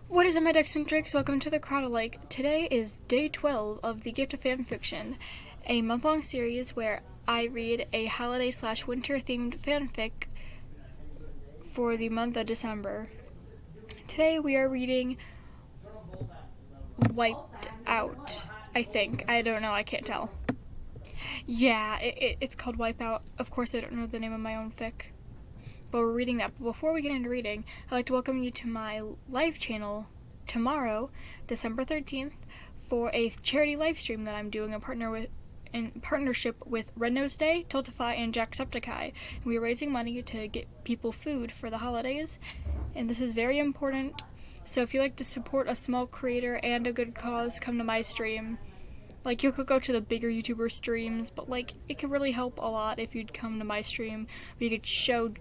What is up, my Dexcentrics? Welcome to the Crawdad. Today is day 12 of the Gift of Fanfiction, a month-long series where I read a holiday/winter-themed fanfic for the month of December. Today we are reading Wiped Out, I think. I don't know, I can't tell. Yeah, it's called Wipeout. Of course I don't know the name of my own fic. But we're reading that. But before we get into reading, I'd like to welcome you to my live channel tomorrow, December 13th, for a charity live stream that I'm doing in partnership with Red Nose Day, Tiltify, and Jacksepticeye. We are raising money to get people food for the holidays, and this is very important. So if you like to support a small creator and a good cause, come to my stream. Like, you could go to the bigger YouTuber streams, but it could really help a lot if you'd come to my stream. We could show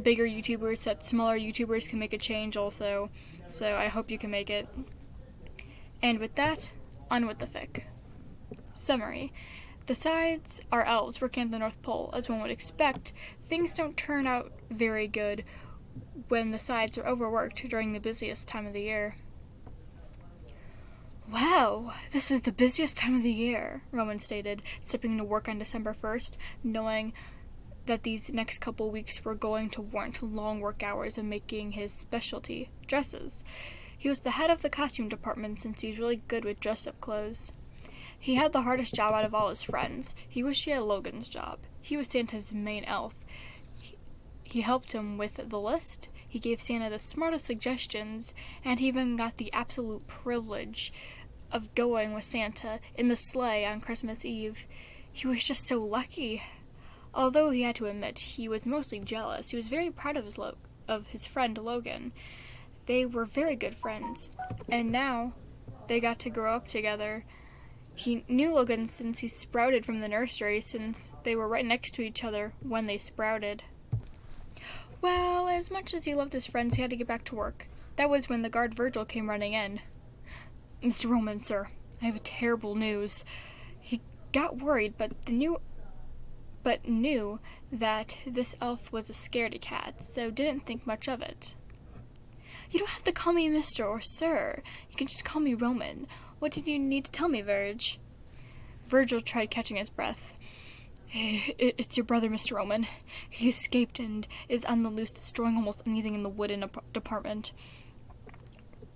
bigger YouTubers that smaller YouTubers can make a change also, so I hope you can make it. And with that, on with the fic. Summary. The sides are elves working at the North Pole. As one would expect, things don't turn out very good when the sides are overworked during the busiest time of the year. Wow, this is the busiest time of the year, Roman stated, stepping to work on December 1st, knowing that these next couple weeks were going to warrant long work hours of making his specialty, dresses. He was the head of the costume department since he's really good with dress-up clothes. He had the hardest job out of all his friends. He wished he had Logan's job. He was Santa's main elf. He helped him with the list, he gave Santa the smartest suggestions, and he even got the absolute privilege of going with Santa in the sleigh on Christmas Eve. He was just so lucky. Although he had to admit he was mostly jealous, he was very proud of his friend Logan. They were very good friends, and now they got to grow up together. He knew Logan since he sprouted from the nursery, since they were right next to each other when they sprouted. Well, as much as he loved his friends, he had to get back to work. That was when the guard Virgil came running in. "Mr. Roman, sir, I have terrible news." He got worried, but knew that this elf was a scaredy cat, so didn't think much of it. "You don't have to call me Mr. or Sir. You can just call me Roman. What did you need to tell me, Virg?" Virgil tried catching his breath. It's your brother, Mr. Roman. He escaped and is on the loose, destroying almost anything in the wooden department."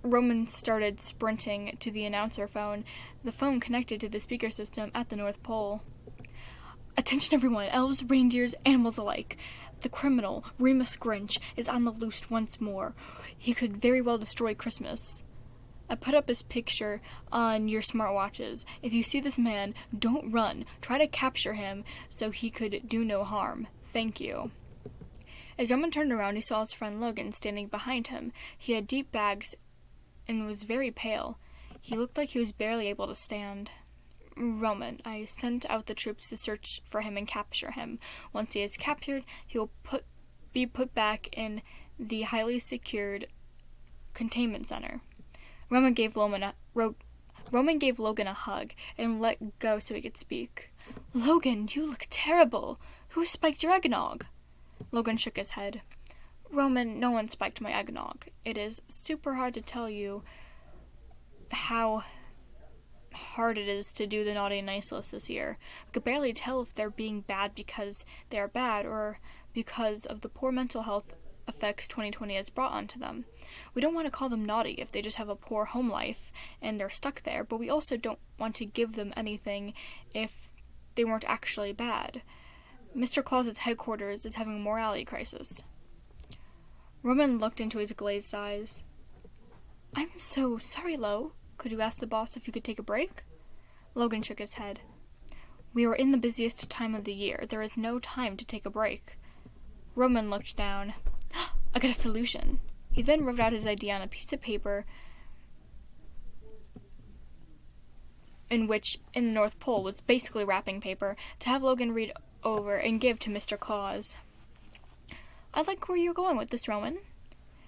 Roman started sprinting to the announcer phone, the phone connected to the speaker system at the North Pole. "Attention everyone, elves, reindeers, animals alike. The criminal, Remus Grinch, is on the loose once more. He could very well destroy Christmas. I put up his picture on your smartwatches. If you see this man, don't run. Try to capture him so he could do no harm. Thank you." As Roman turned around, he saw his friend Logan standing behind him. He had deep bags and was very pale. He looked like he was barely able to stand. "Roman, I sent out the troops to search for him and capture him. Once he is captured, he will be put back in the highly secured containment center." Roman gave Logan a hug and let go so he could speak. "Logan, you look terrible. Who spiked your eggnog?" Logan shook his head. "Roman, no one spiked my eggnog. It is super hard to tell you how hard it is to do the naughty and nice list this year. I could barely tell if they're being bad because they are bad or because of the poor mental health effects 2020 has brought onto them. We don't want to call them naughty if they just have a poor home life and they're stuck there, but we also don't want to give them anything if they weren't actually bad. Mr. Claus's headquarters is having a morality crisis." Roman looked into his glazed eyes. "I'm so sorry, Lo. Could you ask the boss if you could take a break?" Logan shook his head. "We are in the busiest time of the year. There is no time to take a break." Roman looked down. "I got a solution." He then wrote out his idea on a piece of paper in which, in the North Pole, was basically wrapping paper, to have Logan read over and give to Mr. Claus. "I like where you're going with this, Roman."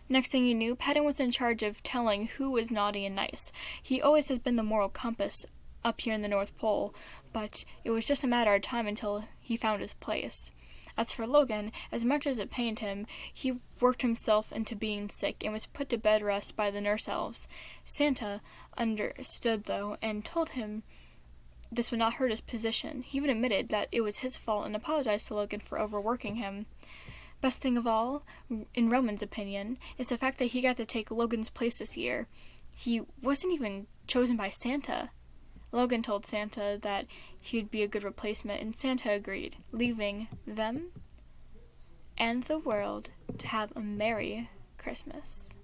Next thing he knew, Patton was in charge of telling who was naughty and nice. He always has been the moral compass up here in the North Pole, but it was just a matter of time until he found his place. As for Logan, as much as it pained him, he worked himself into being sick and was put to bed rest by the nurse elves. Santa understood, though, and told him this would not hurt his position. He even admitted that it was his fault and apologized to Logan for overworking him. Best thing of all, in Roman's opinion, is the fact that he got to take Logan's place this year. He wasn't even chosen by Santa. Logan told Santa that he would be a good replacement, and Santa agreed, leaving them and the world to have a Merry Christmas.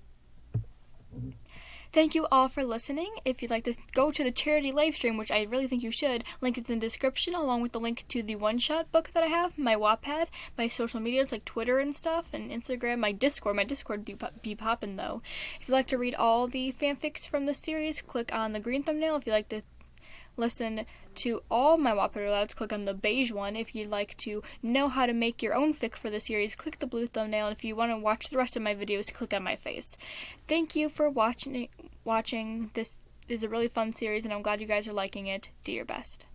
Thank you all for listening. If you'd like to go to the charity live stream, which I really think you should, link is in the description, along with the link to the one-shot book that I have, my Wattpad, my social medias like Twitter and stuff, and Instagram, my Discord be poppin' though. If you'd like to read all the fanfics from the series, click on the green thumbnail. If you'd like to listen to all my Wattpad Read Alouds, click on the beige one. If you'd like to know how to make your own fic for the series, click the blue thumbnail. And if you want to watch the rest of my videos, click on my face. Thank you for watching. This is a really fun series, and I'm glad you guys are liking it. Do your best.